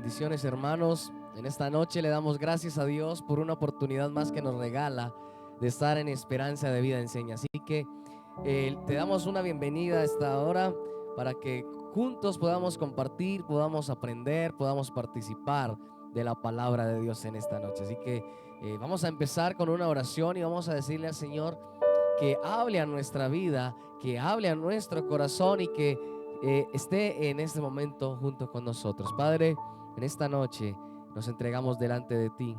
Bendiciones, hermanos. En esta noche le damos gracias a Dios por una oportunidad más que nos regala de estar en Esperanza de Vida Enseña. Así que te damos una bienvenida a esta hora para que juntos podamos compartir, podamos aprender, podamos participar de la palabra de Dios en esta noche. Así que vamos a empezar con una oración y vamos a decirle al Señor que hable a nuestra vida, que hable a nuestro corazón y que esté en este momento junto con nosotros. Padre, en esta noche nos entregamos delante de ti,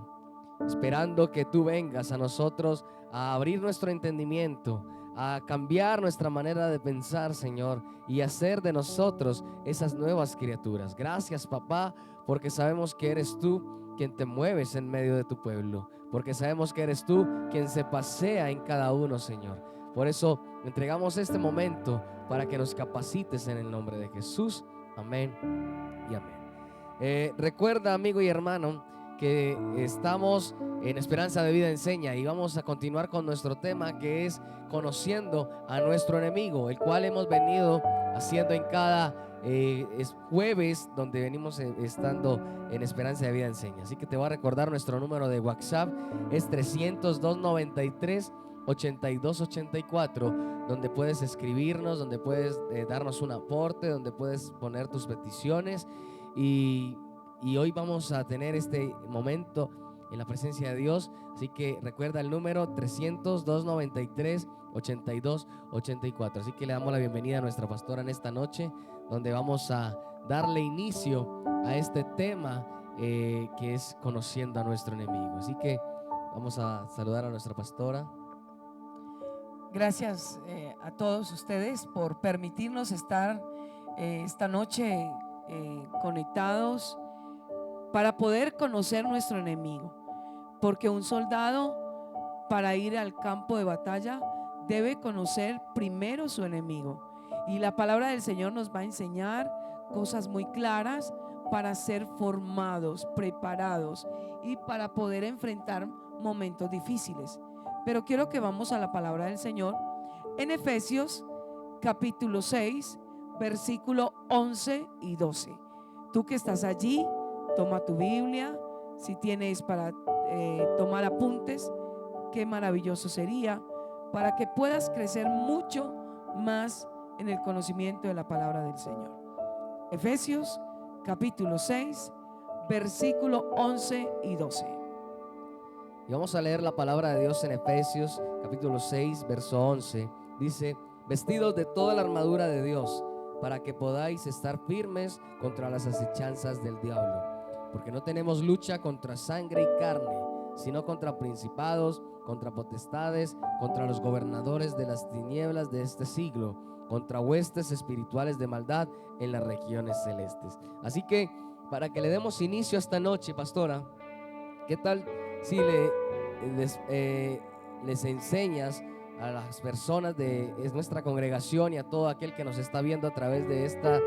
esperando que tú vengas a nosotros a abrir nuestro entendimiento, a cambiar nuestra manera de pensar, Señor, y hacer de nosotros esas nuevas criaturas. Gracias, papá, porque sabemos que eres tú quien te mueves en medio de tu pueblo, porque sabemos que eres tú quien se pasea en cada uno, Señor. Por eso entregamos este momento para que nos capacites en el nombre de Jesús. Amén y amén. Recuerda, amigo y hermano, que estamos en Esperanza de Vida Enseña y vamos a continuar con nuestro tema, que es conociendo a nuestro enemigo, el cual hemos venido haciendo en cada jueves donde venimos estando en Esperanza de Vida Enseña. Así que te voy a recordar nuestro número de WhatsApp, es 302-93-8284, donde puedes escribirnos, donde puedes darnos un aporte, donde puedes poner tus peticiones. Y hoy vamos a tener este momento en la presencia de Dios. Así que recuerda el número 300-293-8284. Así que le damos la bienvenida a nuestra pastora en esta noche, donde vamos a darle inicio a este tema que es conociendo a nuestro enemigo. Así que vamos a saludar a nuestra pastora. Gracias a todos ustedes por permitirnos estar esta noche conectados para poder conocer nuestro enemigo, porque un soldado, para ir al campo de batalla, debe conocer primero su enemigo, y la palabra del Señor nos va a enseñar cosas muy claras para ser formados, preparados y para poder enfrentar momentos difíciles. Pero quiero que vamos a la palabra del Señor en Efesios capítulo 6, versículo 11 y 12. Tú que estás allí, toma tu Biblia. Si tienes para tomar apuntes, qué maravilloso sería, para que puedas crecer mucho más en el conocimiento de la palabra del Señor. Efesios capítulo 6, versículo 11 y 12. Y vamos a leer la palabra de Dios en Efesios capítulo 6, verso 11. Dice: vestidos de toda la armadura de Dios, para que podáis estar firmes contra las acechanzas del diablo. Porque no tenemos lucha contra sangre y carne, sino contra principados, contra potestades, contra los gobernadores de las tinieblas de este siglo, contra huestes espirituales de maldad en las regiones celestes. Así que, para que le demos inicio a esta noche, pastora, ¿qué tal si les enseñas a las personas de nuestra congregación y a todo aquel que nos está viendo a través de esta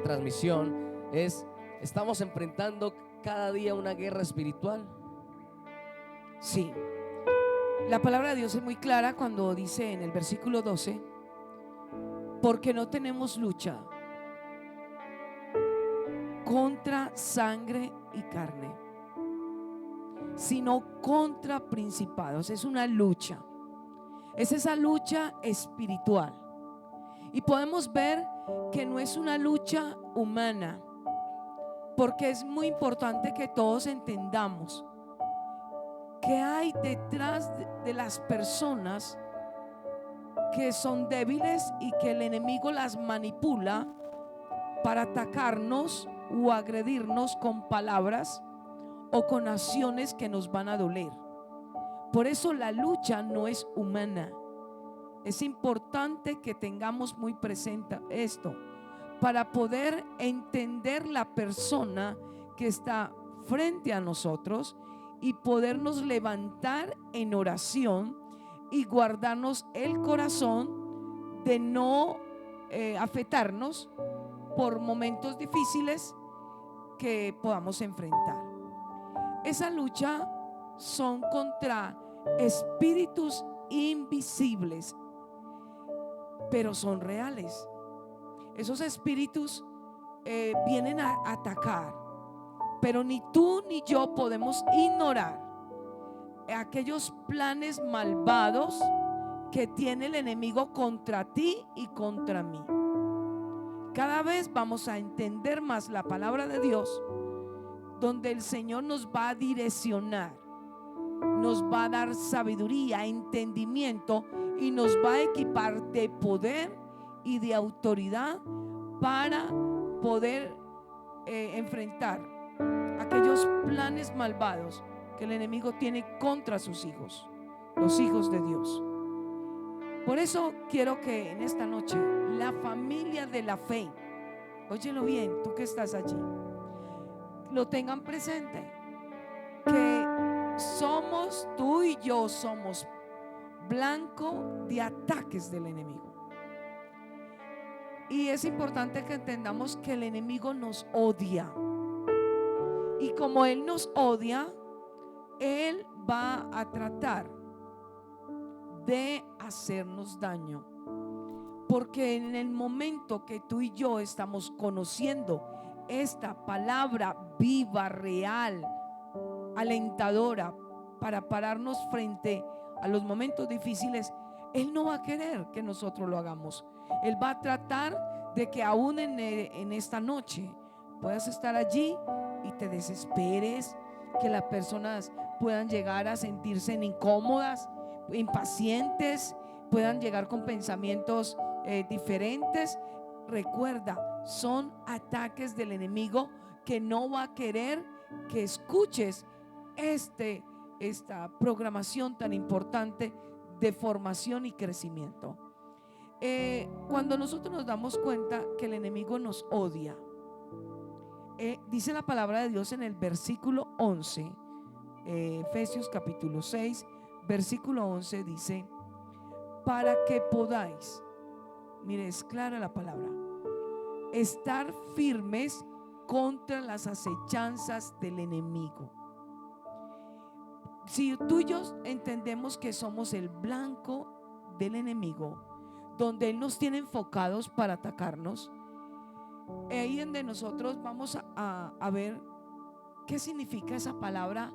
transmisión? Estamos enfrentando cada día una guerra espiritual. Sí, la palabra de Dios es muy clara cuando dice en el versículo 12: porque no tenemos lucha contra sangre y carne, sino contra principados. Es una lucha, es esa lucha espiritual. Y podemos ver que no es una lucha humana, porque es muy importante que todos entendamos que hay detrás de las personas que son débiles y que el enemigo las manipula para atacarnos o agredirnos con palabras o con acciones que nos van a doler. Por eso la lucha no es humana. Es importante que tengamos muy presente esto para poder entender la persona que está frente a nosotros y podernos levantar en oración y guardarnos el corazón de no afectarnos por momentos difíciles que podamos enfrentar. Esa lucha son contra espíritus invisibles, pero son reales. Esos espíritus vienen a atacar, Pero ni tú ni yo podemos ignorar aquellos planes malvados que tiene el enemigo contra ti y contra mí. Cada vez vamos a entender más la palabra de Dios, donde el Señor nos va a direccionar, nos va a dar sabiduría, entendimiento, y nos va a equipar de poder y de autoridad para poder enfrentar aquellos planes malvados que el enemigo tiene contra sus hijos, los hijos de Dios. Por eso quiero que en esta noche la familia de la fe, óyelo bien, tú que estás allí, lo tengan presente, que somos, tú y yo somos blanco de ataques del enemigo. Y es importante que entendamos que el enemigo nos odia. Y como él nos odia, él va a tratar de hacernos daño. Porque en el momento que tú y yo estamos conociendo esta palabra viva, real, alentadora, para pararnos frente a los momentos difíciles, él no va a querer que nosotros lo hagamos. Él va a tratar de que aún en esta noche puedas estar allí y te desesperes, que las personas puedan llegar a sentirse incómodas, impacientes, puedan llegar con pensamientos diferentes. Recuerda, son ataques del enemigo que no va a querer que escuches esta programación tan importante de formación y crecimiento. Cuando nosotros nos damos cuenta que el enemigo nos odia, dice la palabra de Dios en el versículo 11, Efesios capítulo 6, versículo 11, dice: para que podáis, mire, es clara la palabra, estar firmes contra las acechanzas del enemigo. Si tú y yo entendemos que somos el blanco del enemigo, donde él nos tiene enfocados para atacarnos, ahí donde nosotros vamos a ver qué significa esa palabra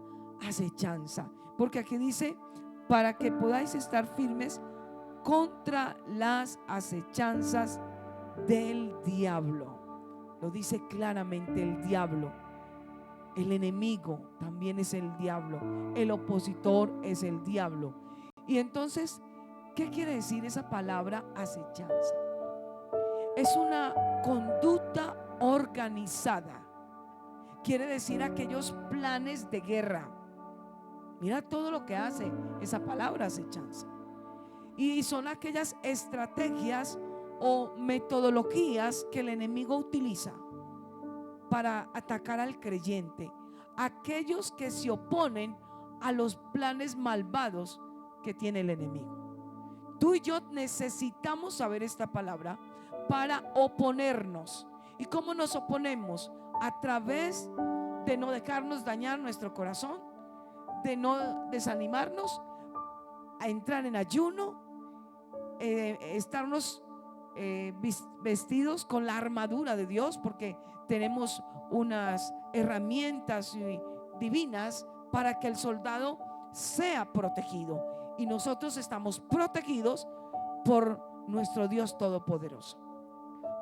acechanza. Porque aquí dice: para que podáis estar firmes contra las acechanzas del diablo. Lo dice claramente, el diablo. El enemigo también es el diablo. El opositor es el diablo. Y entonces, ¿qué quiere decir esa palabra acechanza? Es una conducta organizada. Quiere decir aquellos planes de guerra. Mira todo lo que hace esa palabra acechanza. Y son aquellas estrategias o metodologías que el enemigo utiliza para atacar al creyente, aquellos que se oponen a los planes malvados que tiene el enemigo. Tú y yo necesitamos saber esta palabra para oponernos. ¿Y cómo nos oponemos? A través de no dejarnos dañar nuestro corazón, de no desanimarnos, a entrar en ayuno, estarnos vestidos con la armadura de Dios, porque tenemos unas herramientas divinas para que el soldado sea protegido, y nosotros estamos protegidos por nuestro Dios todopoderoso.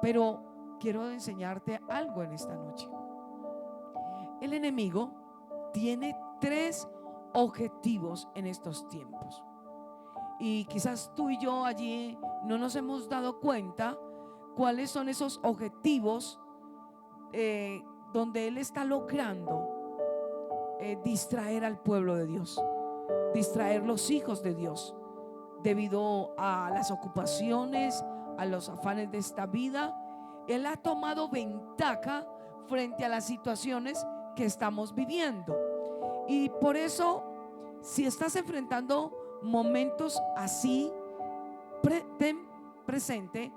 Pero quiero enseñarte algo en esta noche. El enemigo tiene 3 objetivos en estos tiempos, y quizás tú y yo allí no nos hemos dado cuenta cuáles son esos objetivos donde él está logrando distraer al pueblo de Dios, distraer los hijos de Dios, debido a las ocupaciones, a los afanes de esta vida. Él ha tomado ventaja frente a las situaciones que estamos viviendo. Y por eso, si estás enfrentando momentos así, ten presente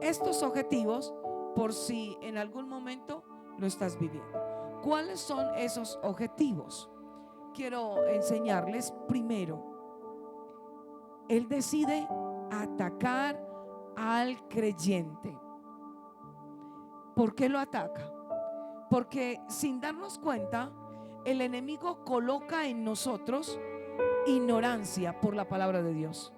estos objetivos, por si en algún momento lo estás viviendo. ¿Cuáles son esos objetivos? Quiero enseñarles. Primero, él decide atacar al creyente. ¿Por qué lo ataca? Porque sin darnos cuenta, el enemigo coloca en nosotros ignorancia por la palabra de Dios.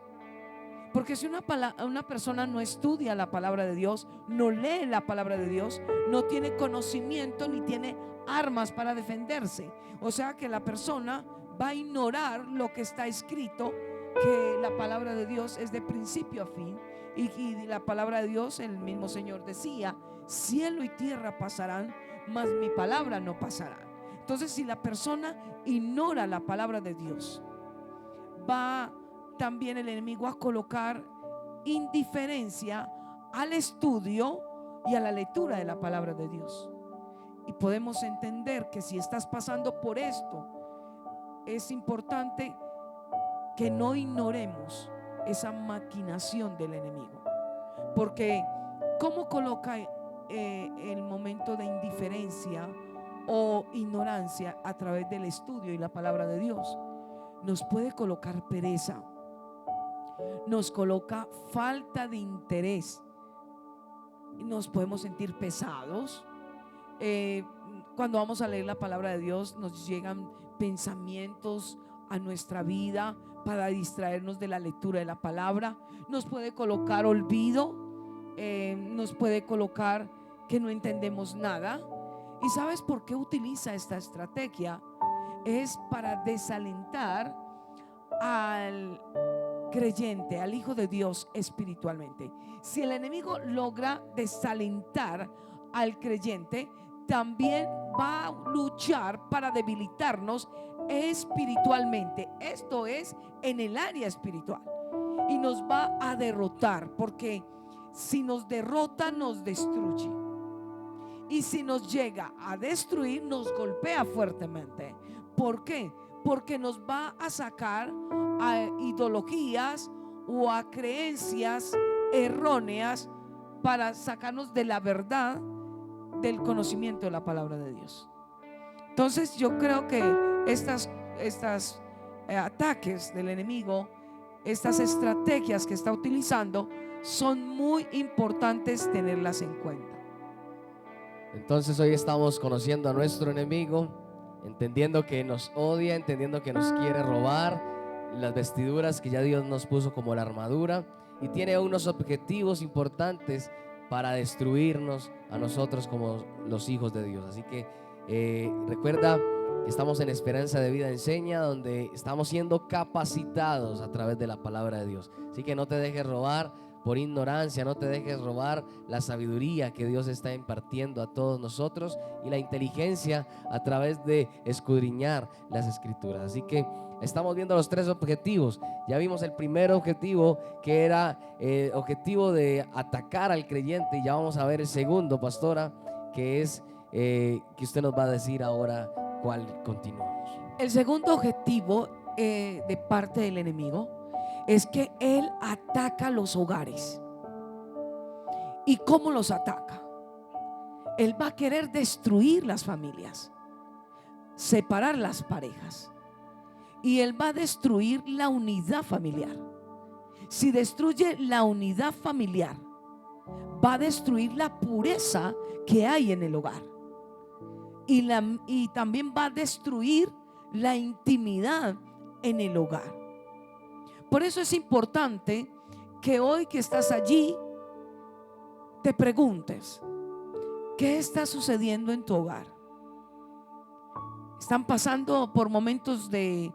Porque si una persona no estudia la palabra de Dios, no lee la palabra de Dios, no tiene conocimiento ni tiene armas para defenderse. O sea que la persona va a ignorar lo que está escrito, que la palabra de Dios es de principio a fin. Y la palabra de Dios, el mismo Señor decía: cielo y tierra pasarán, mas mi palabra no pasará. Entonces, si la persona ignora la palabra de Dios, va también el enemigo a colocar indiferencia al estudio y a la lectura de la palabra de Dios. Y podemos entender que si estás pasando por esto, es importante que no ignoremos esa maquinación del enemigo. Porque ¿cómo coloca el momento de indiferencia o ignorancia a través del estudio y la palabra de Dios? Nos puede colocar pereza, nos coloca falta de interés, nos podemos sentir pesados. Cuando vamos a leer la palabra de Dios, nos llegan pensamientos a nuestra vida para distraernos de la lectura de la palabra. Nos puede colocar olvido, nos puede colocar que no entendemos nada. ¿Y sabes por qué utiliza esta estrategia? Es para desalentar al creyente, al hijo de Dios espiritualmente. Si el enemigo logra desalentar al creyente, también va a luchar para debilitarnos espiritualmente. Esto es en el área espiritual. Y nos va a derrotar, porque si nos derrota, nos destruye. Y si nos llega a destruir, nos golpea fuertemente. ¿Por qué? Porque nos va a sacar a ideologías o a creencias erróneas para sacarnos de la verdad, del conocimiento de la palabra de Dios. Entonces yo creo que estas ataques del enemigo, estas estrategias que está utilizando, son muy importantes tenerlas en cuenta. Entonces hoy estamos conociendo a nuestro enemigo, entendiendo que nos odia, entendiendo que nos quiere robar las vestiduras que ya Dios nos puso como la armadura, y tiene unos objetivos importantes para destruirnos a nosotros como los hijos de Dios. Así que recuerda que estamos en Esperanza de Vida Enseña, donde estamos siendo capacitados a través de la palabra de Dios. Así que no te dejes robar por ignorancia, no te dejes robar la sabiduría que Dios está impartiendo a todos nosotros y la inteligencia a través de escudriñar las escrituras. Así que estamos viendo los tres objetivos. Ya vimos el primer objetivo, que era el objetivo de atacar al creyente, y ya vamos a ver el segundo, pastora, que es que usted nos va a decir ahora cuál continuamos. El segundo objetivo de parte del enemigo es que él ataca los hogares. ¿Y cómo los ataca? Él va a querer destruir las familias, separar las parejas, y él va a destruir la unidad familiar. Si destruye la unidad familiar, va a destruir la pureza que hay en el hogar, y también va a destruir la intimidad en el hogar. Por eso es importante que hoy que estás allí te preguntes: ¿qué está sucediendo en tu hogar? ¿Están pasando por momentos de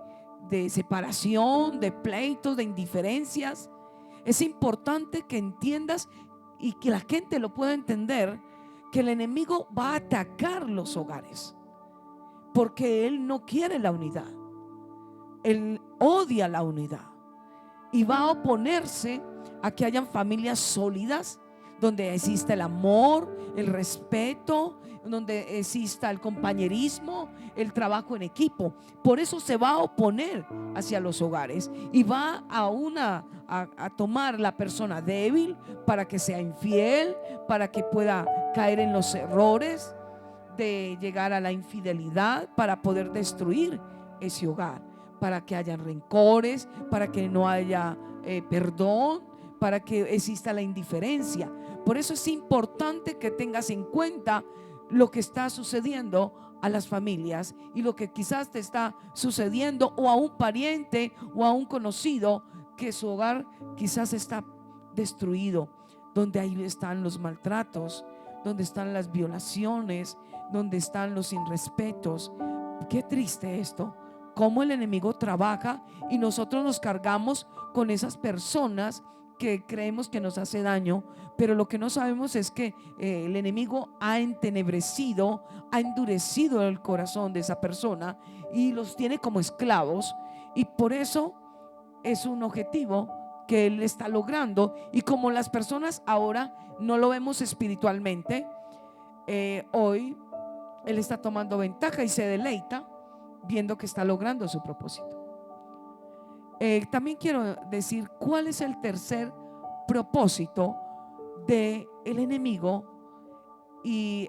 separación, de pleitos, de indiferencias? Es importante que entiendas, y que la gente lo pueda entender, que el enemigo va a atacar los hogares, porque él no quiere la unidad. Él odia la unidad y va a oponerse a que hayan familias sólidas, donde exista el amor, el respeto, donde exista el compañerismo, el trabajo en equipo. Por eso se va a oponer hacia los hogares, y va a tomar la persona débil para que sea infiel, para que pueda caer en los errores de llegar a la infidelidad, para poder destruir ese hogar, para que haya rencores, para que no haya perdón, para que exista la indiferencia. Por eso es importante que tengas en cuenta lo que está sucediendo a las familias y lo que quizás te está sucediendo o a un pariente o a un conocido que su hogar quizás está destruido, donde ahí están los maltratos, donde están las violaciones, donde están los irrespetos. Qué triste esto, cómo el enemigo trabaja y nosotros nos cargamos con esas personas que creemos que nos hace daño, pero lo que no sabemos es que el enemigo ha entenebrecido, ha endurecido el corazón de esa persona y los tiene como esclavos, y por eso es un objetivo que él está logrando. Y como las personas ahora no lo vemos espiritualmente, hoy él está tomando ventaja y se deleita viendo que está logrando su propósito. También quiero decir cuál es el tercer propósito del enemigo, y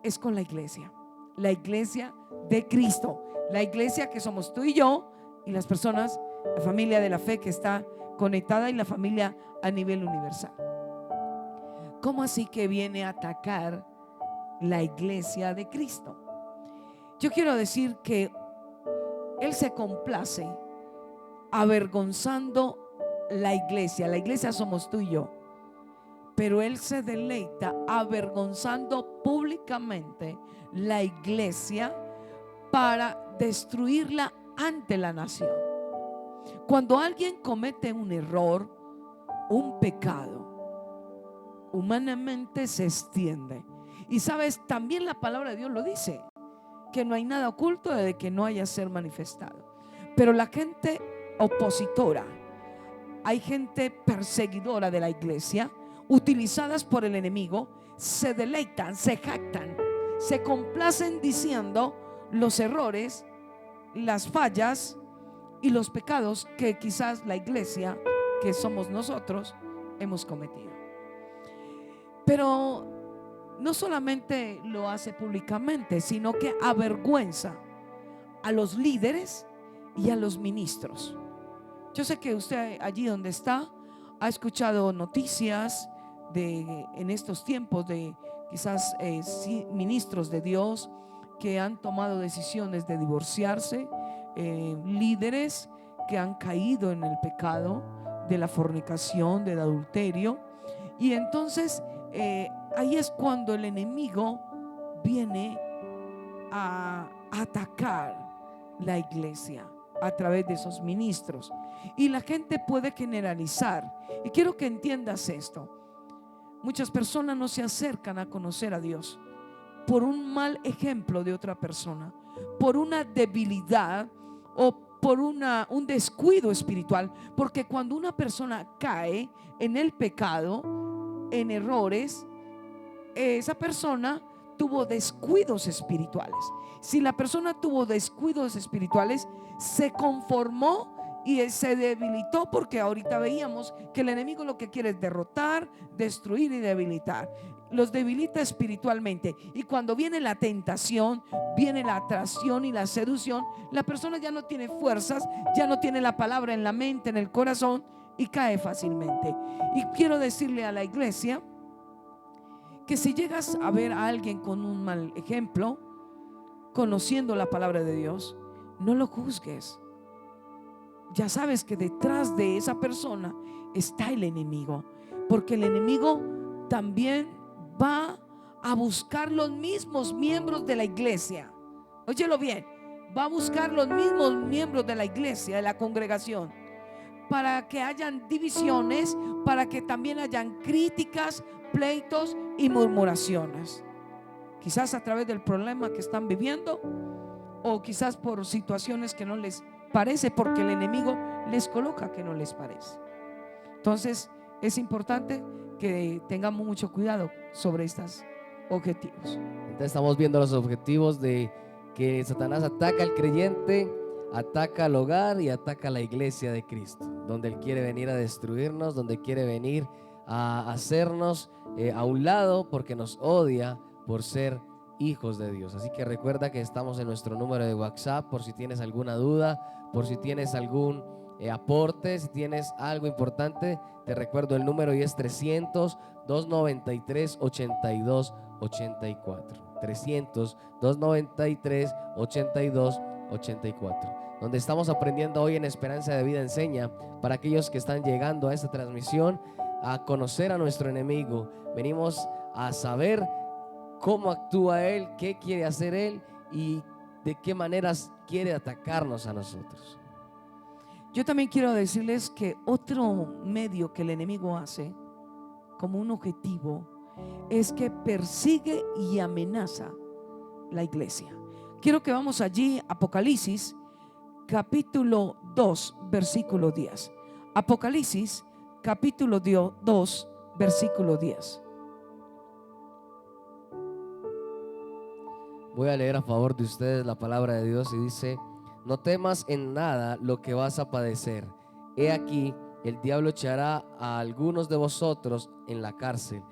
es con la iglesia de Cristo, la iglesia que somos tú y yo y las personas, la familia de la fe que está conectada y la familia a nivel universal. ¿Cómo así que viene a atacar la iglesia de Cristo? Yo quiero decir que él se complace avergonzando la iglesia somos tú y yo, pero él se deleita avergonzando públicamente la iglesia para destruirla ante la nación. Cuando alguien comete un error, un pecado, humanamente se extiende. Y sabes, también la palabra de Dios lo dice, que no hay nada oculto de que no haya ser manifestado. Pero la gente opositora, hay gente perseguidora de la iglesia, utilizadas por el enemigo, se deleitan, se jactan, se complacen diciendo los errores, las fallas y los pecados que quizás la iglesia, que somos nosotros, hemos cometido. Pero no solamente lo hace públicamente, sino que avergüenza a los líderes y a los ministros. Yo sé que usted allí donde está ha escuchado noticias en estos tiempos de quizás ministros de Dios que han tomado decisiones de divorciarse, líderes que han caído en el pecado de la fornicación, del adulterio. Y entonces ahí es cuando el enemigo viene a atacar la iglesia a través de esos ministros, y la gente puede generalizar. Y quiero que entiendas esto: muchas personas no se acercan a conocer a Dios por un mal ejemplo de otra persona, por una debilidad o por un descuido espiritual. Porque cuando una persona cae en el pecado, en errores, esa persona tuvo descuidos espirituales. Si la persona tuvo descuidos espirituales, se conformó y se debilitó, porque ahorita veíamos que el enemigo lo que quiere es derrotar, destruir y debilitar. Los debilita espiritualmente, y cuando viene la tentación, viene la atracción y la seducción, la persona ya no tiene fuerzas, ya no tiene la palabra en la mente, en el corazón, y cae fácilmente. Y quiero decirle a la iglesia que si llegas a ver a alguien con un mal ejemplo, conociendo la palabra de Dios, no lo juzgues. Ya sabes que detrás de esa persona está el enemigo, porque el enemigo también va a buscar los mismos miembros de la iglesia. Óyelo bien, va a buscar los mismos miembros de la iglesia, de la congregación, para que hayan divisiones, para que también hayan críticas, pleitos y murmuraciones. Quizás a través del problema que están viviendo, o quizás por situaciones que no les parece, porque el enemigo les coloca que no les parece. Entonces es importante que tengamos mucho cuidado sobre estos objetivos. Entonces estamos viendo los objetivos de que Satanás ataca al creyente, ataca al hogar y ataca a la iglesia de Cristo, donde él quiere venir a destruirnos, donde quiere venir a hacernos a un lado, porque nos odia por ser hijos de Dios. Así que recuerda que estamos en nuestro número de WhatsApp por si tienes alguna duda, por si tienes algún aporte, si tienes algo importante. Te recuerdo el número, y es 300-293-8284. 300-293-8284, donde estamos aprendiendo hoy en Esperanza de Vida Enseña. Para aquellos que están llegando a esta transmisión, a conocer a nuestro enemigo, venimos a saber cómo actúa él, qué quiere hacer él y de qué maneras quiere atacarnos a nosotros. Yo también quiero decirles que otro medio que el enemigo hace como un objetivo es que persigue y amenaza la iglesia. Quiero que vamos allí, Apocalipsis capítulo 2, versículo 10. Apocalipsis capítulo 2, versículo 10. Voy a leer a favor de ustedes la palabra de Dios y dice: no temas en nada lo que vas a padecer. He aquí, el diablo echará a algunos de vosotros en la cárcel,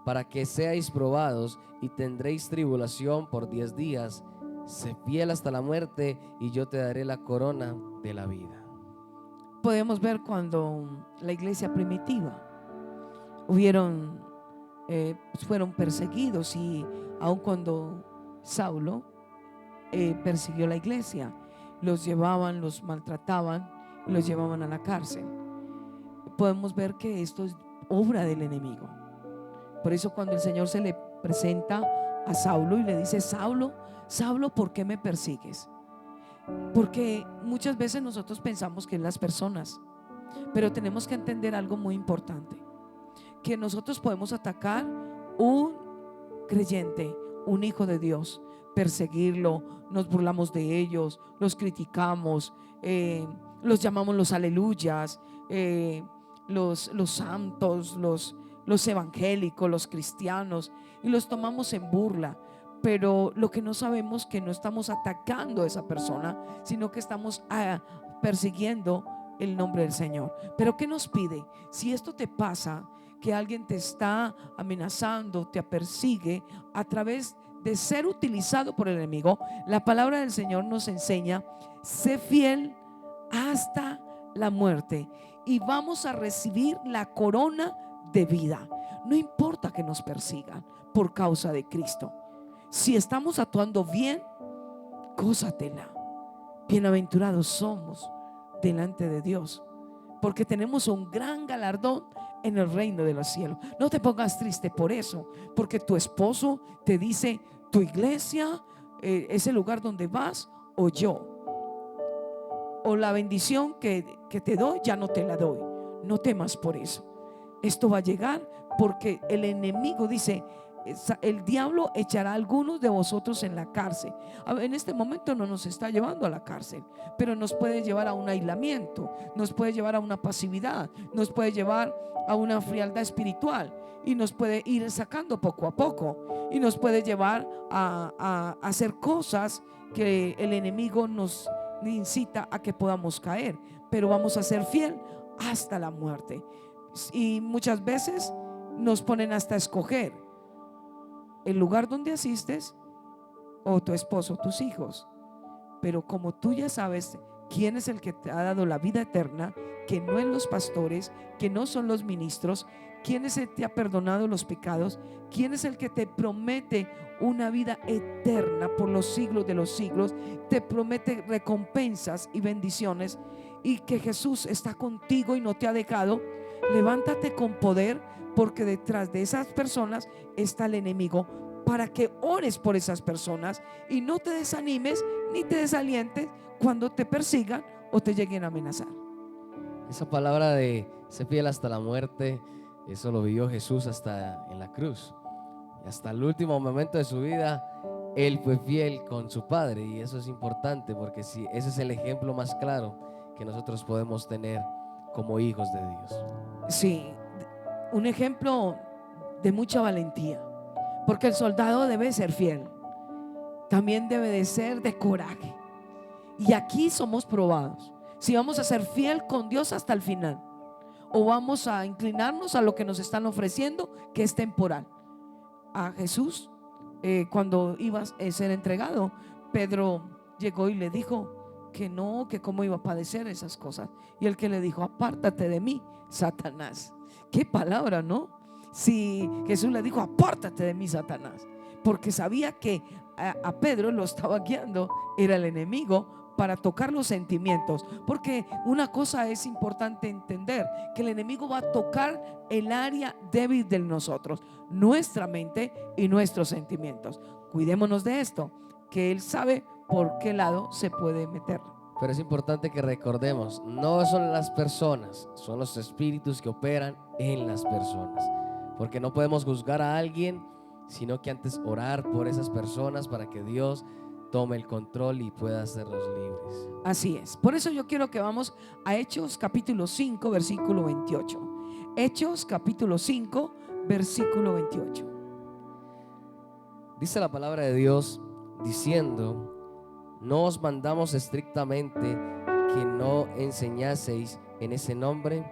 para que seáis probados, y tendréis tribulación por 10 días. Sé fiel hasta la muerte, y yo te daré la corona de la vida. Podemos ver cuando la iglesia primitiva fueron perseguidos, y aun cuando Saulo persiguió la iglesia, los llevaban, los maltrataban, los llevaban a la cárcel. Podemos ver que esto es obra del enemigo. Por eso cuando el Señor se le presenta a Saulo y le dice: Saulo, Saulo, ¿por qué me persigues? Porque muchas veces nosotros pensamos que es las personas, pero tenemos que entender algo muy importante, que nosotros podemos atacar un creyente, un hijo de Dios, perseguirlo, nos burlamos de ellos, los criticamos, los llamamos los aleluyas, los santos, los evangélicos, los cristianos, y los tomamos en burla. Pero lo que no sabemos, que no estamos atacando a esa persona, sino que estamos persiguiendo el nombre del Señor. Pero ¿qué nos pide? Si esto te pasa, que alguien te está amenazando, te persigue a través de ser utilizado por el enemigo, la palabra del Señor nos enseña: sé fiel hasta la muerte y vamos a recibir la corona de vida. No importa que nos persigan por causa de Cristo. Si estamos actuando bien, gózatela. Bienaventurados somos delante de Dios, porque tenemos un gran galardón en el reino de los cielos. No te pongas triste por eso, porque tu esposo te dice: tu iglesia es el lugar donde vas, o yo, o la bendición que te doy ya no te la doy. No temas por eso. Esto va a llegar, porque el enemigo dice: el diablo echará a algunos de vosotros en la cárcel. En este momento no nos está llevando a la cárcel, pero nos puede llevar a un aislamiento, nos puede llevar a una pasividad, nos puede llevar a una frialdad espiritual, y nos puede ir sacando poco a poco, y nos puede llevar a hacer cosas que el enemigo nos incita a que podamos caer. Pero vamos a ser fiel hasta la muerte. Y muchas veces nos ponen hasta escoger el lugar donde asistes, o tu esposo, tus hijos. Pero como tú ya sabes quién es el que te ha dado la vida eterna, que no es los pastores, que no son los ministros, quién es el que te ha perdonado los pecados, quién es el que te promete una vida eterna por los siglos de los siglos, te promete recompensas y bendiciones, y que Jesús está contigo y no te ha dejado. Levántate con poder, porque detrás de esas personas está el enemigo, para que ores por esas personas y no te desanimes ni te desalientes cuando te persigan o te lleguen a amenazar. Esa palabra de ser fiel hasta la muerte, eso lo vivió Jesús hasta en la cruz. Y hasta el último momento de su vida, Él fue fiel con su Padre, y eso es importante, porque si ese es el ejemplo más claro que nosotros podemos tener como hijos de Dios. Sí, un ejemplo de mucha valentía, porque el soldado debe ser fiel, también debe de ser de coraje. Y aquí somos probados si vamos a ser fiel con Dios hasta el final, o vamos a inclinarnos a lo que nos están ofreciendo, que es temporal. A Jesús, cuando iba a ser entregado, Pedro llegó y le dijo que no, que cómo iba a padecer esas cosas. Y el que le dijo: apártate de mí, Satanás. Qué palabra, ¿no? Si Jesús le dijo: apártate de mí, Satanás. porque sabía que a Pedro lo estaba guiando, era el enemigo, para tocar los sentimientos. Porque una cosa es importante entender, que el enemigo va a tocar el área débil de nosotros, nuestra mente y nuestros sentimientos. Cuidémonos de esto, que él sabe por qué lado se puede meter. Pero es importante que recordemos, no son las personas, son los espíritus que operan en las personas. Porque no podemos juzgar a alguien, sino que antes orar por esas personas para que Dios tome el control y pueda hacerlos libres. Así es. Por eso yo quiero que vamos a Hechos capítulo 5, versículo 28. Hechos capítulo 5, versículo 28. Dice la palabra de Dios diciendo: no os mandamos estrictamente que no enseñaseis en ese nombre,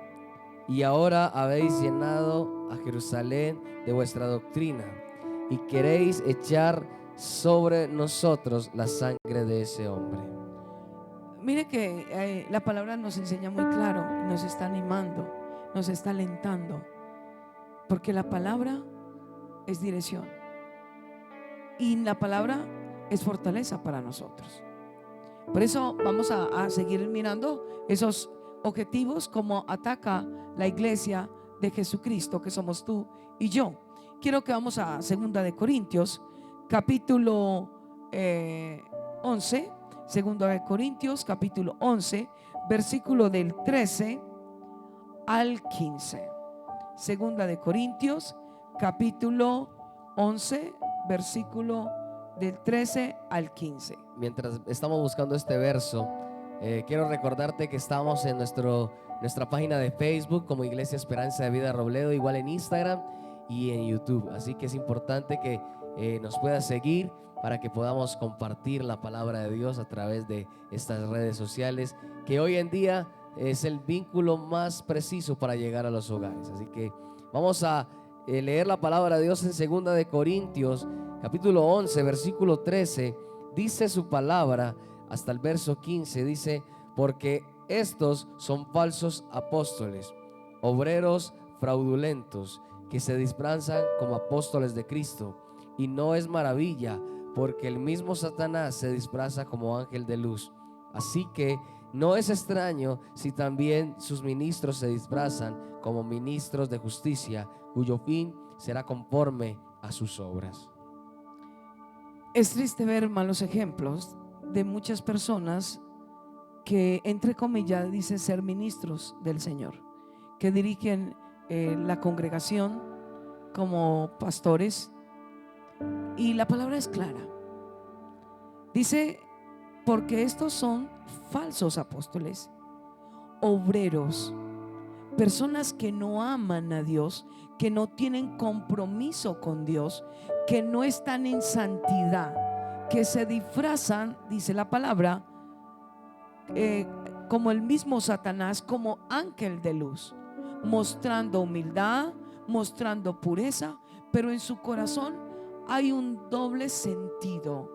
y ahora habéis llenado a Jerusalén de vuestra doctrina y queréis echar sobre nosotros la sangre de ese hombre. Mire que la palabra nos enseña muy claro, nos está animando, nos está alentando, porque la palabra es dirección y la palabra es fortaleza para nosotros. Por eso vamos a seguir mirando esos objetivos, como ataca la iglesia de Jesucristo, que somos tú y yo. Quiero que vamos a 2 de Corintios capítulo 11. 2 de Corintios capítulo 11, versículo del 13 al 15. 2 de Corintios capítulo 11, versículo del 13 al 15. Mientras estamos buscando este verso, quiero recordarte que estamos en nuestra página de Facebook como Iglesia Esperanza de Vida Robledo, igual en Instagram y en YouTube. Así que es importante que nos puedas seguir para que podamos compartir la palabra de Dios a través de estas redes sociales, que hoy en día es el vínculo más preciso para llegar a los hogares. Así que vamos a leer la palabra de Dios en 2 de Corintios capítulo 11, versículo 13. Dice su palabra hasta el verso 15, dice: porque estos son falsos apóstoles, obreros fraudulentos, que se disfrazan como apóstoles de Cristo. Y no es maravilla, porque el mismo Satanás se disfraza como ángel de luz. Así que no es extraño si también sus ministros se disfrazan como ministros de justicia, cuyo fin será conforme a sus obras. Es triste ver malos ejemplos de muchas personas que, entre comillas, dicen ser ministros del Señor, que dirigen la congregación como pastores. Y la palabra es clara. Dice: porque estos son falsos apóstoles, obreros, personas que no aman a Dios, que no tienen compromiso con Dios, que no están en santidad, que se disfrazan, dice la palabra, como el mismo Satanás, como ángel de luz, mostrando humildad, mostrando pureza, pero en su corazón hay un doble sentido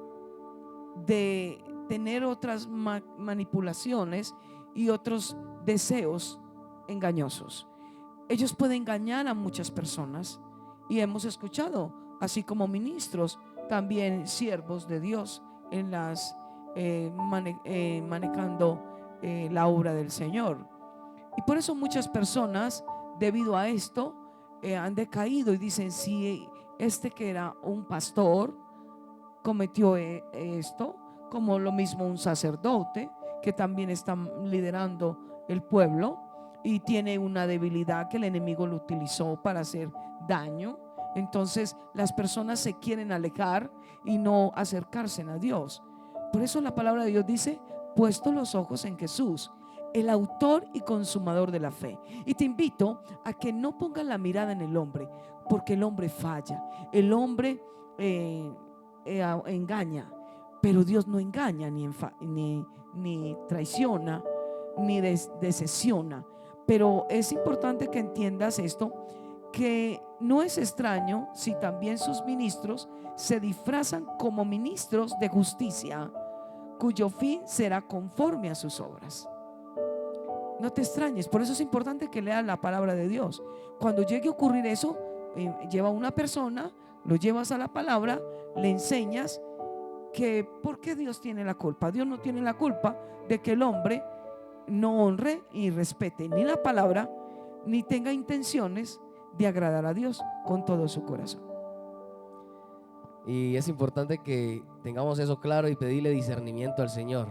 de tener otras manipulaciones y otros deseos engañosos. Ellos pueden engañar a muchas personas, y hemos escuchado, así como ministros, también siervos de Dios en las manejando la obra del Señor. Y por eso muchas personas, debido a esto, han decaído y dicen: si este que era un pastor cometió esto, como lo mismo un sacerdote que también está liderando el pueblo y tiene una debilidad que el enemigo lo utilizó para hacer daño, entonces las personas se quieren alejar y no acercarse a Dios. Por eso la palabra de Dios dice: puesto los ojos en Jesús, el autor y consumador de la fe. Y te invito a que no pongas la mirada en el hombre, porque el hombre falla, el hombre engaña, pero Dios no engaña, ni traiciona, ni decepciona. Pero es importante que entiendas esto, que no es extraño si también sus ministros se disfrazan como ministros de justicia, cuyo fin será conforme a sus obras. No te extrañes. Por eso es importante que leas la palabra de Dios. Cuando llegue a ocurrir eso, lleva una persona lo llevas a la palabra, le enseñas que ¿por qué Dios tiene la culpa? Dios no tiene la culpa de que el hombre no honre y respete ni la palabra, ni tenga intenciones de agradar a Dios con todo su corazón. Y es importante que tengamos eso claro y pedirle discernimiento al Señor,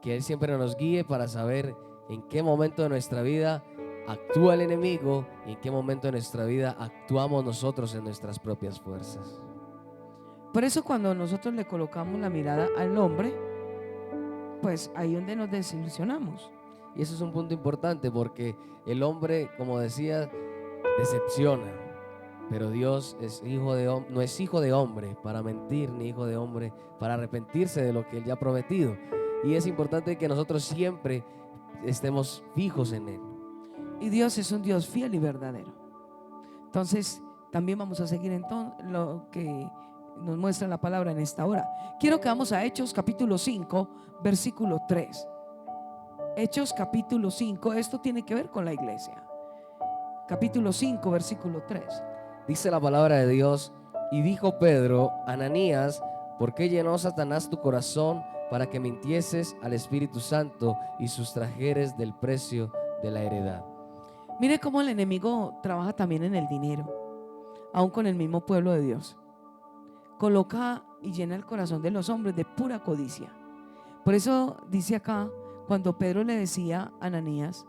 que Él siempre nos guíe para saber en qué momento de nuestra vida actúa el enemigo y en qué momento de nuestra vida actuamos nosotros en nuestras propias fuerzas. Por eso cuando nosotros le colocamos la mirada al hombre, pues ahí donde nos desilusionamos. Y eso es un punto importante porque el hombre, como decía, decepciona. Pero Dios es no es hijo de hombre para mentir, ni hijo de hombre para arrepentirse de lo que Él ya ha prometido. Y es importante que nosotros siempre estemos fijos en Él. Y Dios es un Dios fiel y verdadero. Entonces, también vamos a seguir entonces lo que nos muestra la palabra en esta hora. Quiero que vamos a Hechos capítulo 5, versículo 3. Hechos capítulo 5, esto tiene que ver con la iglesia. Capítulo 5, versículo 3. Dice la palabra de Dios: y dijo Pedro, Ananías, ¿por qué llenó Satanás tu corazón para que mintieses al Espíritu Santo y sustrajeres del precio de la heredad? Mire cómo el enemigo trabaja también en el dinero, aún con el mismo pueblo de Dios. Coloca y llena el corazón de los hombres de pura codicia. Por eso dice acá, cuando Pedro le decía a Ananías,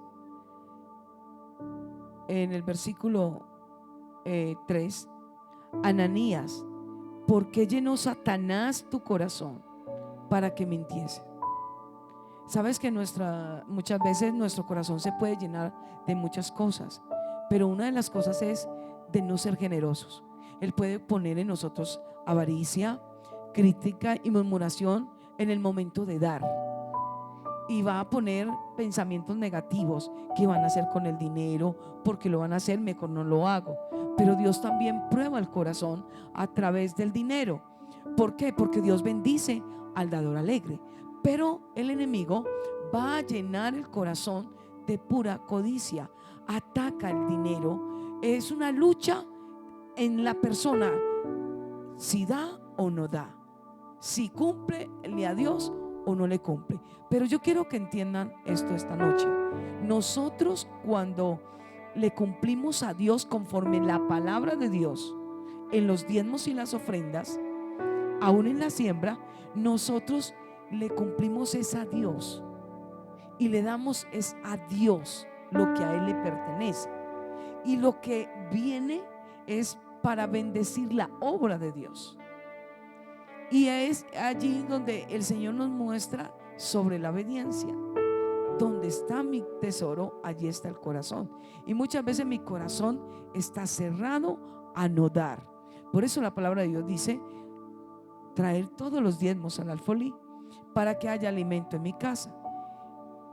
en el versículo 3, Ananías, ¿por qué llenó Satanás tu corazón para que mintiese? Sabes que muchas veces nuestro corazón se puede llenar de muchas cosas, pero una de las cosas es de no ser generosos. Él puede poner en nosotros avaricia, crítica y murmuración en el momento de dar, y va a poner pensamientos negativos que van a hacer con el dinero, porque lo van a hacer, mejor no lo hago. Pero Dios también prueba el corazón a través del dinero. ¿Por qué? Porque Dios bendice al dador alegre, pero el enemigo va a llenar el corazón de pura codicia, ataca el dinero. Es una lucha en la persona, si da o no da, si cumple a Dios o no le cumple. Pero yo quiero que entiendan esto esta noche. Nosotros, cuando le cumplimos a Dios conforme la palabra de Dios, en los diezmos y las ofrendas, aún en la siembra, nosotros le cumplimos es a Dios, y le damos es a Dios lo que a Él le pertenece, y lo que viene es para bendecir la obra de Dios. Y es allí donde el Señor nos muestra sobre la obediencia. Donde está mi tesoro, allí está el corazón. Y muchas veces mi corazón está cerrado a no dar. Por eso la palabra de Dios dice: traer todos los diezmos al alfolí, para que haya alimento en mi casa.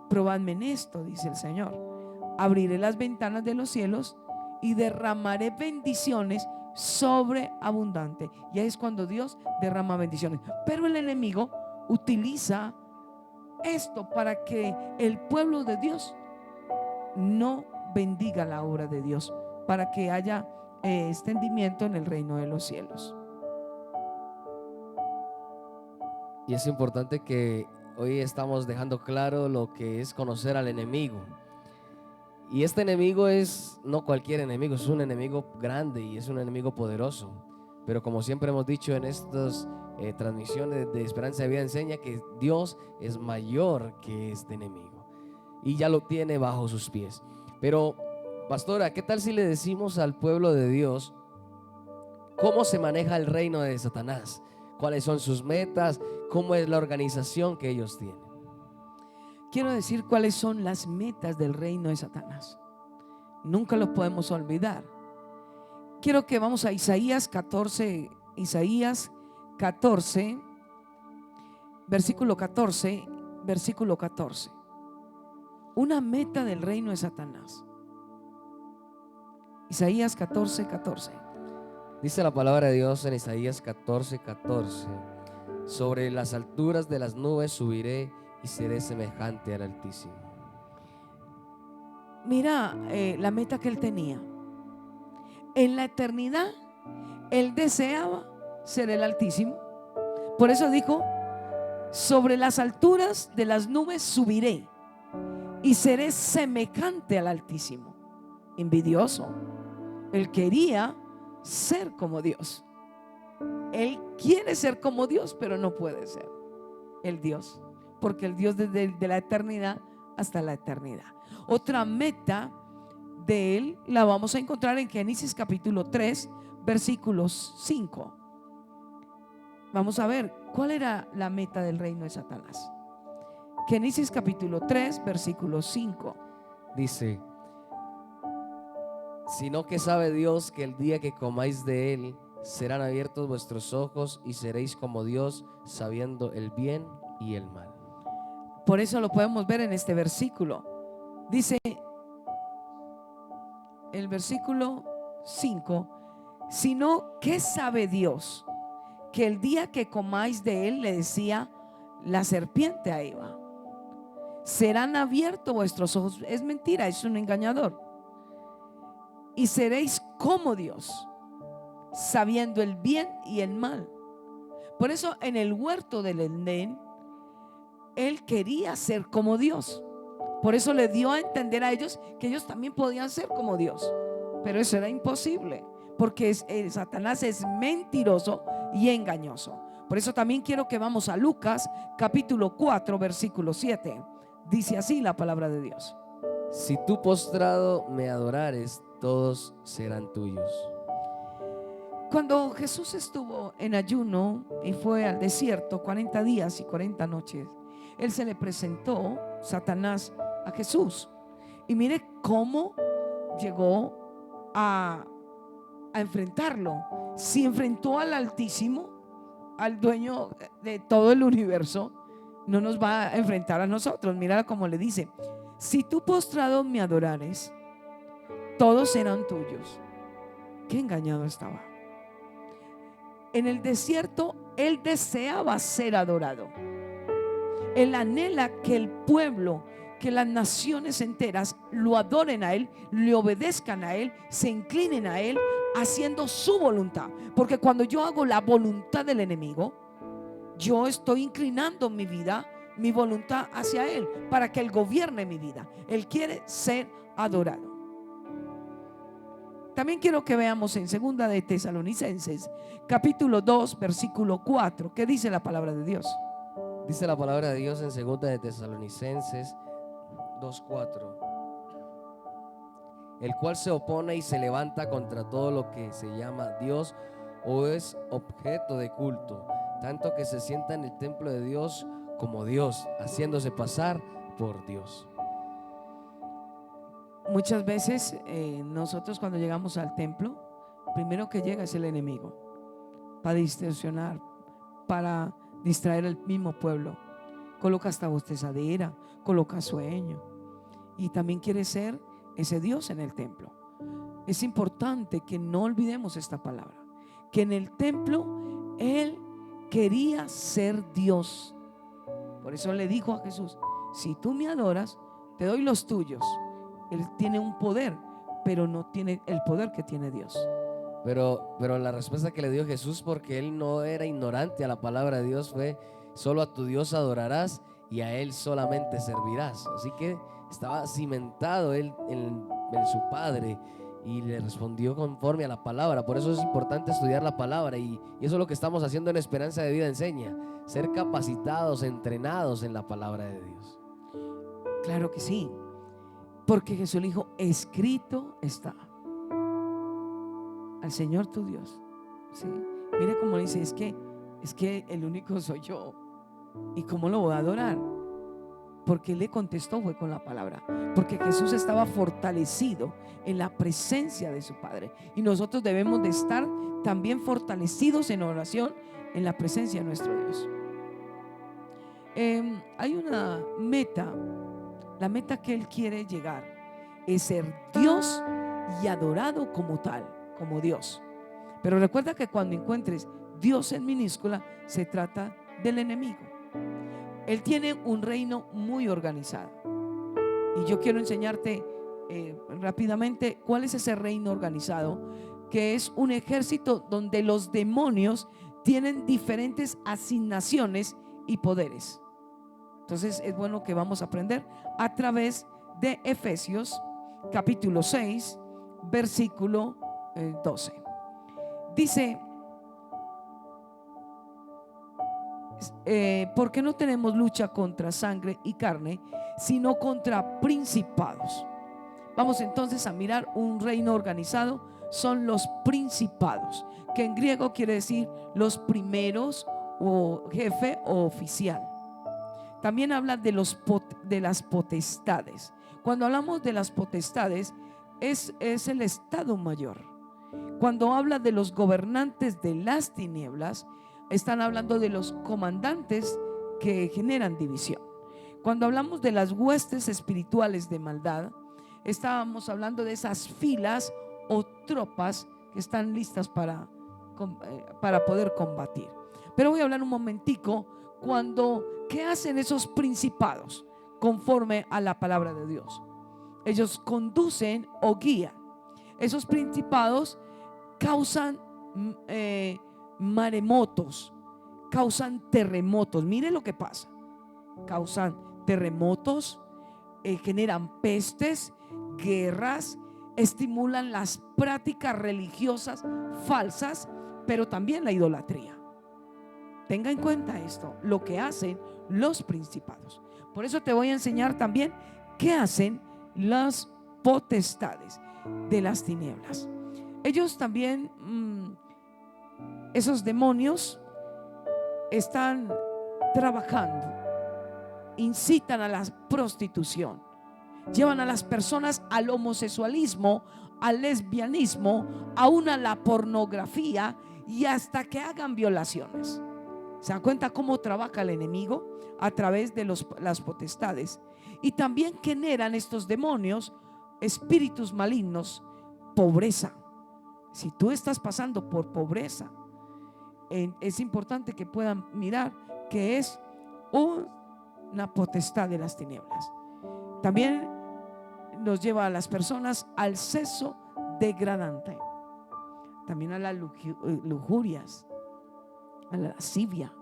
Probadme en esto, dice el Señor. Abriré las ventanas de los cielos y derramaré bendiciones sobreabundante. Y ahí es cuando Dios derrama bendiciones. Pero el enemigo utiliza esto para que el pueblo de Dios no bendiga la obra de Dios, para que haya extendimiento en el reino de los cielos. Y es importante que hoy estamos dejando claro lo que es conocer al enemigo. Y este enemigo es no cualquier enemigo, es un enemigo grande y es un enemigo poderoso. Pero como siempre hemos dicho en estas transmisiones de Esperanza de Vida, enseña que Dios es mayor que este enemigo y ya lo tiene bajo sus pies. Pero, pastora, ¿qué tal si le decimos al pueblo de Dios cómo se maneja el reino de Satanás? ¿Cuáles son sus metas? ¿Cómo es la organización que ellos tienen? Quiero decir cuáles son las metas del reino de Satanás. Nunca lo podemos olvidar. Quiero que vamos a Isaías 14, versículo 14, versículo 14. Una meta del reino de Satanás. Isaías 14, 14. Dice la palabra de Dios en Isaías 14, 14: sobre las alturas de las nubes subiré y seré semejante al Altísimo. Mira la meta que él tenía. En la eternidad, Él deseaba ser el Altísimo. Por eso dijo: sobre las alturas de las nubes subiré y seré semejante al Altísimo. Envidioso. Él quería ser como Dios. Él quiere ser como Dios, pero no puede ser el Dios, porque el Dios desde de la eternidad hasta la eternidad. Otra meta de él la vamos a encontrar en Génesis capítulo 3 versículos 5. Vamos a ver cuál era la meta del reino de Satanás. Génesis capítulo 3 versículo 5. Dice: sino que sabe Dios que el día que comáis de él serán abiertos vuestros ojos y seréis como Dios, sabiendo el bien y el mal. Por eso lo podemos ver en este versículo. Dice el versículo 5: sino que sabe Dios que el día que comáis de él, le decía la serpiente a Eva, serán abiertos vuestros ojos. Es mentira, es un engañador. Y seréis como Dios, sabiendo el bien y el mal. Por eso en el huerto del Edén, él quería ser como Dios. Por eso le dio a entender a ellos que ellos también podían ser como Dios. Pero eso era imposible, porque Satanás es mentiroso y engañoso. Por eso también quiero que vamos a Lucas capítulo 4 versículo 7. Dice así la palabra de Dios: si tú postrado me adorares, todos serán tuyos. Cuando Jesús estuvo en ayuno y fue al desierto 40 días y 40 noches, él se le presentó, Satanás, a Jesús. Y mire cómo llegó a enfrentarlo. Si enfrentó al Altísimo, al dueño de todo el universo, no nos va a enfrentar a nosotros. Mira cómo le dice: si tú postrado me adorares, todos serán tuyos. Qué engañado estaba. En el desierto él deseaba ser adorado. Él anhela que el pueblo, que las naciones enteras lo adoren a él, le obedezcan a él, se inclinen a él, haciendo su voluntad. Porque cuando yo hago la voluntad del enemigo, yo estoy inclinando mi vida, mi voluntad hacia él, para que él gobierne mi vida. Él quiere ser adorado. También quiero que veamos en segunda de Tesalonicenses capítulo 2 versículo 4. ¿Qué dice la palabra de Dios? Dice la palabra de Dios en segunda de Tesalonicenses 2:4: el cual se opone y se levanta contra todo lo que se llama Dios o es objeto de culto, tanto que se sienta en el templo de Dios como Dios, haciéndose pasar por Dios. Muchas veces nosotros cuando llegamos al templo, primero que llega es el enemigo para distorsionar, para distraer al mismo pueblo. Coloca hasta bostezadera, coloca sueño, y también quiere ser ese Dios en el templo. Es importante que no olvidemos esta palabra, que en el templo él quería ser Dios. Por eso le dijo a Jesús: si tú me adoras, te doy los tuyos. Él tiene un poder, pero no tiene el poder que tiene Dios. Pero la respuesta que le dio Jesús, porque él no era ignorante a la palabra de Dios, fue: solo a tu Dios adorarás y a él solamente servirás. Así que estaba cimentado él en su Padre, y le respondió conforme a la palabra. Por eso es importante estudiar la palabra, y eso es lo que estamos haciendo en Esperanza de Vida Enseña: ser capacitados, entrenados en la palabra de Dios. Claro que sí, porque Jesús le dijo: escrito está. Al Señor tu Dios. ¿Sí? Mire cómo dice: es que el único soy yo. ¿Y cómo lo voy a adorar? Porque él le contestó fue con la palabra. Porque Jesús estaba fortalecido en la presencia de su Padre. Y nosotros debemos de estar también fortalecidos en oración en la presencia de nuestro Dios. Hay una meta. La meta que él quiere llegar es ser Dios y adorado como tal, como Dios. Pero recuerda que cuando encuentres Dios en minúscula, se trata del enemigo. Él tiene un reino muy organizado, y yo quiero enseñarte rápidamente cuál es ese reino organizado que es un ejército donde los demonios tienen diferentes asignaciones y poderes. Entonces es bueno que vamos a aprender a través de Efesios capítulo 6 versículo 12. Dice, porque no tenemos lucha contra sangre y carne, sino contra principados. Vamos entonces a mirar un reino organizado. Son los principados, que en griego quiere decir los primeros, o jefe o oficial. También habla de las potestades. Cuando hablamos de las potestades, es el Estado Mayor. Cuando habla de los gobernantes de las tinieblas, están hablando de los comandantes que generan división. Cuando hablamos de las huestes espirituales de maldad, estábamos hablando de esas filas o tropas que están listas para poder combatir. Pero voy a hablar un momentico ¿qué hacen esos principados conforme a la palabra de Dios? Ellos conducen o guían. Esos principados causan maremotos, causan terremotos. Mire lo que pasa. Causan terremotos, generan pestes, guerras, estimulan las prácticas religiosas falsas, pero también la idolatría. Tenga en cuenta esto, lo que hacen los principados. Por eso te voy a enseñar también qué hacen las potestades de las tinieblas. Ellos también, esos demonios, están trabajando, incitan a la prostitución, llevan a las personas al homosexualismo, al lesbianismo, aún a la pornografía y hasta que hagan violaciones. ¿Se dan cuenta cómo trabaja el enemigo a través de las potestades? Y también generan estos demonios, espíritus malignos, pobreza. Si tú estás pasando por pobreza, es importante que puedan mirar que es una potestad de las tinieblas. También nos lleva a las personas al sexo degradante, también a las lujurias, a la lascivia,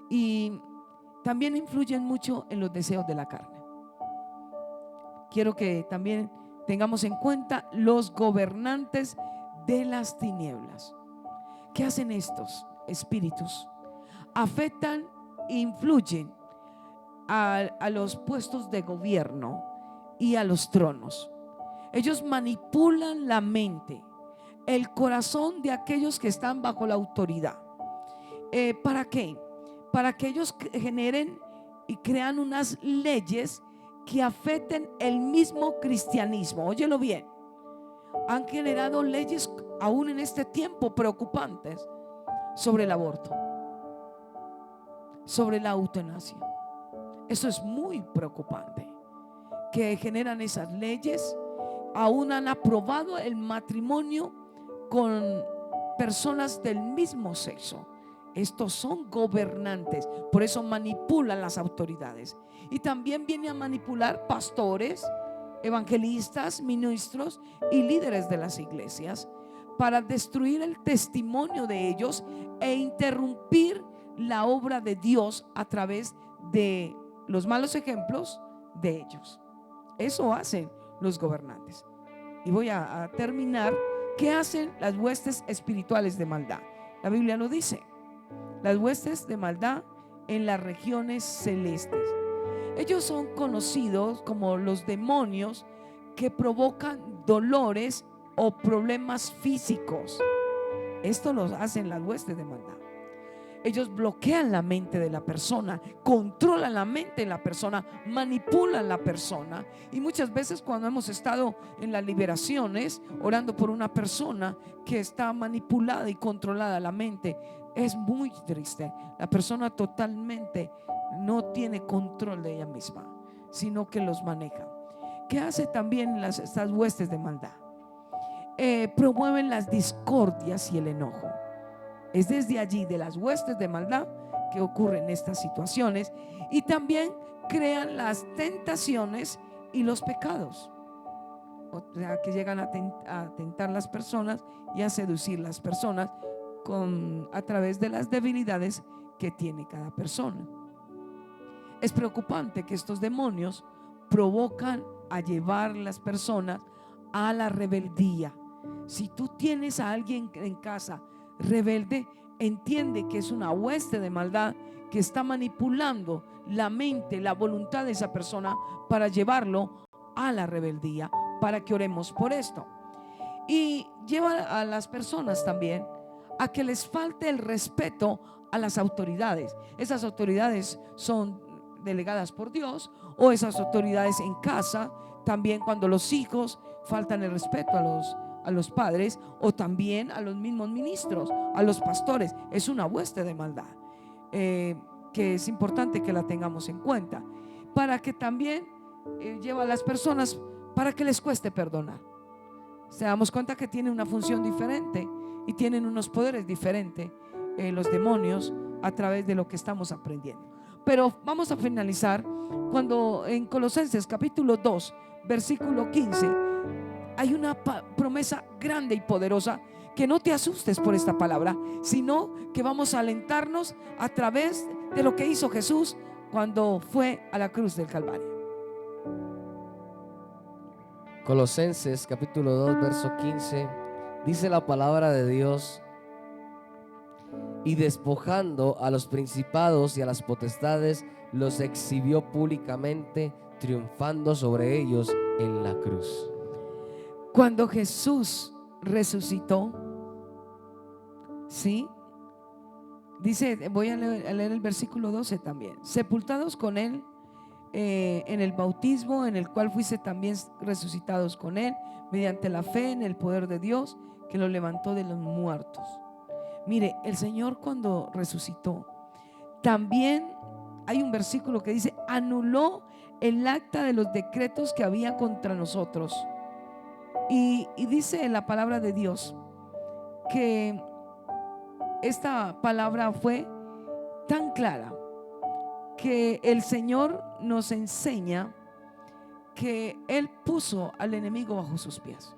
y también influyen mucho en los deseos de la carne. Quiero que también tengamos en cuenta los gobernantes de las tinieblas. ¿Qué hacen estos espíritus? Afectan e influyen a los puestos de gobierno y a los tronos. Ellos manipulan la mente, el corazón de aquellos que están bajo la autoridad. ¿Para qué? Para que ellos generen y crean unas leyes que afecten el mismo cristianismo. Óyelo bien. Han generado leyes aún en este tiempo preocupantes sobre el aborto, sobre la eutanasia. Eso es muy preocupante, que generan esas leyes. Aún han aprobado el matrimonio con personas del mismo sexo. Estos son gobernantes, por eso manipulan las autoridades. Y también viene a manipular pastores, evangelistas, ministros y líderes de las iglesias para destruir el testimonio de ellos e interrumpir la obra de Dios a través de los malos ejemplos de ellos. Eso hacen los gobernantes. Y voy a terminar. ¿Qué hacen las huestes espirituales de maldad? La Biblia lo dice: las huestes de maldad en las regiones celestes. Ellos son conocidos como los demonios que provocan dolores o problemas físicos. Esto lo hacen las huestes de maldad. Ellos bloquean la mente de la persona, controlan la mente de la persona, manipulan la persona. Y muchas veces cuando hemos estado en las liberaciones orando por una persona que está manipulada y controlada la mente, es muy triste. La persona totalmente no tiene control de ella misma, sino que los maneja. ¿Qué hace también estas huestes de maldad? Promueven las discordias y el enojo. Es desde allí, de las huestes de maldad, que ocurren estas situaciones. Y también crean las tentaciones y los pecados. o sea, que llegan a tentar las personas y a seducir las personas a través de las debilidades que tiene cada persona. Es preocupante que estos demonios provocan a llevar las personas a la rebeldía. Si tú tienes a alguien en casa rebelde, entiende que es una hueste de maldad que está manipulando la mente, la voluntad de esa persona para llevarlo a la rebeldía, para que oremos por esto. Y lleva a las personas también a que les falte el respeto a las autoridades. Esas autoridades son delegadas por Dios, o esas autoridades en casa, también cuando los hijos faltan el respeto a los padres, o también a los mismos ministros, a los pastores. Es una hueste de maldad que es importante que la tengamos en cuenta, para que también lleva a las personas para que les cueste perdonar. Se damos cuenta que tienen una función diferente y tienen unos poderes diferentes los demonios, a través de lo que estamos aprendiendo. Pero vamos a finalizar cuando en Colosenses capítulo 2 versículo 15 hay una promesa grande y poderosa, que no te asustes por esta palabra, sino que vamos a alentarnos a través de lo que hizo Jesús cuando fue a la cruz del Calvario. Colosenses capítulo 2 verso 15 dice la palabra de Dios: y despojando a los principados y a las potestades, los exhibió públicamente, triunfando sobre ellos en la cruz. Cuando Jesús resucitó, ¿sí? Dice, voy a leer el versículo 12 también: sepultados con él en el bautismo, en el cual fuiste también resucitados con él, mediante la fe en el poder de Dios, que lo levantó de los muertos. Mire, el Señor cuando resucitó, también hay un versículo que dice: anuló el acta de los decretos que había contra nosotros. Y dice la palabra de Dios que esta palabra fue tan clara que el Señor nos enseña que Él puso al enemigo bajo sus pies,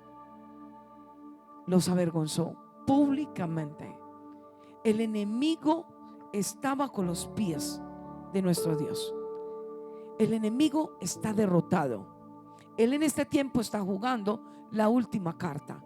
los avergonzó públicamente. El enemigo está bajo los pies de nuestro Dios. El enemigo está derrotado. Él en este tiempo está jugando la última carta.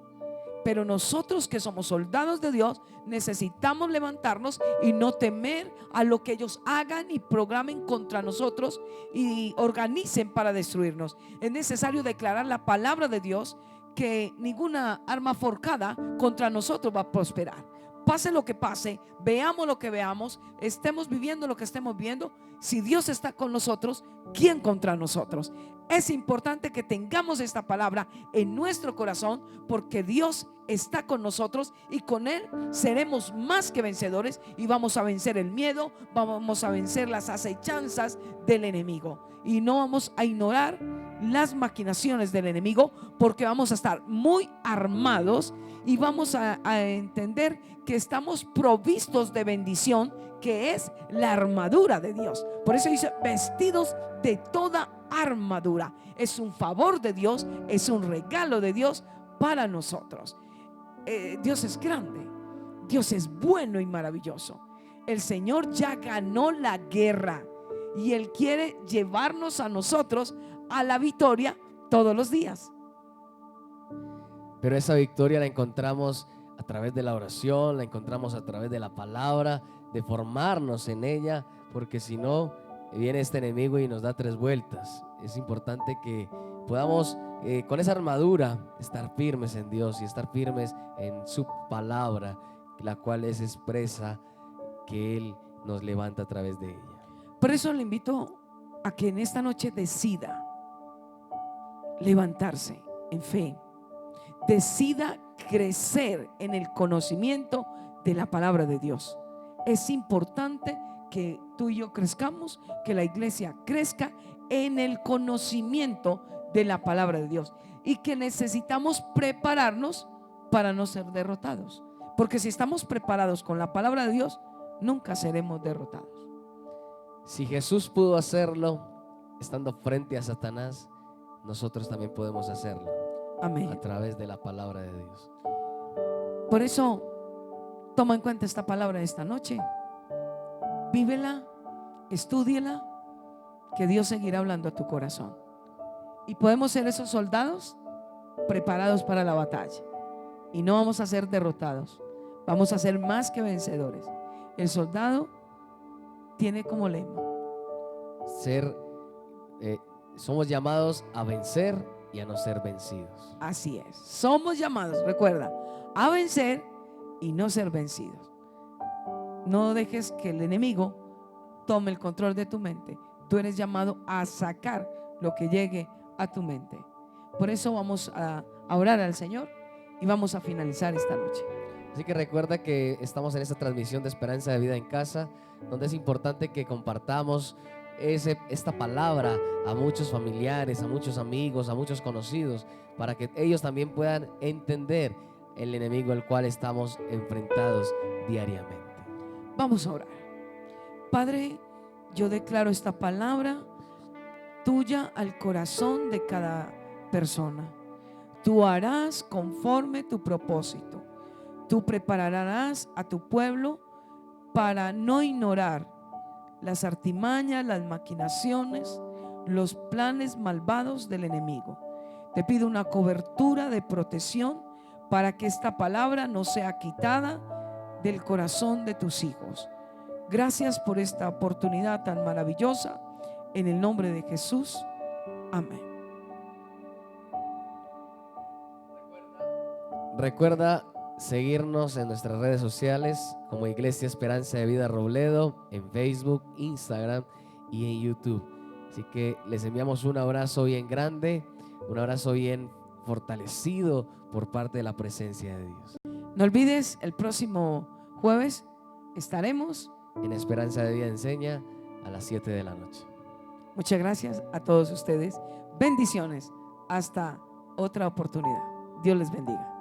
Pero nosotros que somos soldados de Dios necesitamos levantarnos y no temer a lo que ellos hagan y programen contra nosotros y organicen para destruirnos. Es necesario declarar la palabra de Dios, que ninguna arma forjada contra nosotros va a prosperar. Pase lo que pase, veamos lo que veamos, estemos viviendo lo que estemos viendo, si Dios está con nosotros, ¿quién contra nosotros? Es importante que tengamos esta palabra en nuestro corazón, porque Dios está con nosotros y con Él seremos más que vencedores, y vamos a vencer el miedo, vamos a vencer las acechanzas del enemigo, y no vamos a ignorar las maquinaciones del enemigo, porque vamos a estar muy armados y vamos a entender que estamos provistos de bendición, que es la armadura de Dios. Por eso dice: vestidos de toda armadura. Es un favor de Dios, es un regalo de Dios para nosotros. Dios es grande, Dios es bueno y maravilloso. El Señor ya ganó la guerra y Él quiere llevarnos a nosotros a la victoria todos los días. Pero esa victoria la encontramos a través de la oración, la encontramos a través de la palabra, de formarnos en ella, porque si no, viene este enemigo y nos da 3 vueltas. Es importante que podamos con esa armadura estar firmes en Dios y estar firmes en su palabra, la cual es expresa que Él nos levanta a través de ella. Por eso le invito a que en esta noche decida levantarse en fe, decida crecer en el conocimiento de la palabra de Dios. Es importante que tú y yo crezcamos, que la iglesia crezca en el conocimiento de la palabra de Dios, y que necesitamos prepararnos para no ser derrotados, porque si estamos preparados con la palabra de Dios, nunca seremos derrotados. Si Jesús pudo hacerlo estando frente a Satanás, nosotros también podemos hacerlo. Amén. a través de la palabra de Dios. Por eso, toma en cuenta esta palabra de esta noche. Vívela, estúdiela, que Dios seguirá hablando a tu corazón. Y podemos ser esos soldados preparados para la batalla. Y no vamos a ser derrotados. Vamos a ser más que vencedores. El soldado tiene como lema: somos llamados a vencer y a no ser vencidos. así es. Somos llamados, recuerda, a vencer y no ser vencidos. No dejes que el enemigo tome el control de tu mente. Tú eres llamado a sacar lo que llegue a tu mente. Por eso vamos a orar al Señor y vamos a finalizar esta noche. Así que recuerda que estamos en esta transmisión de Esperanza de Vida en Casa, donde es importante que compartamos esta palabra a muchos familiares, a muchos amigos, a muchos conocidos, para que ellos también puedan entender el enemigo al cual estamos enfrentados diariamente. Vamos a orar. Padre, yo declaro esta palabra tuya al corazón de cada persona. Tú harás conforme tu propósito. Tú prepararás a tu pueblo para no ignorar las artimañas, las maquinaciones, los planes malvados del enemigo. Te pido una cobertura de protección para que esta palabra no sea quitada del corazón de tus hijos. Gracias por esta oportunidad tan maravillosa. En el nombre de Jesús. Amén. Recuerda seguirnos en nuestras redes sociales como Iglesia Esperanza de Vida Robledo, en Facebook, Instagram y en YouTube. Así que les enviamos un abrazo bien grande, un abrazo bien fortalecido por parte de la presencia de Dios. No olvides, el próximo jueves estaremos en Esperanza de Vida Enseña a las 7 de la noche. Muchas gracias a todos ustedes. Bendiciones. Hasta otra oportunidad. Dios les bendiga.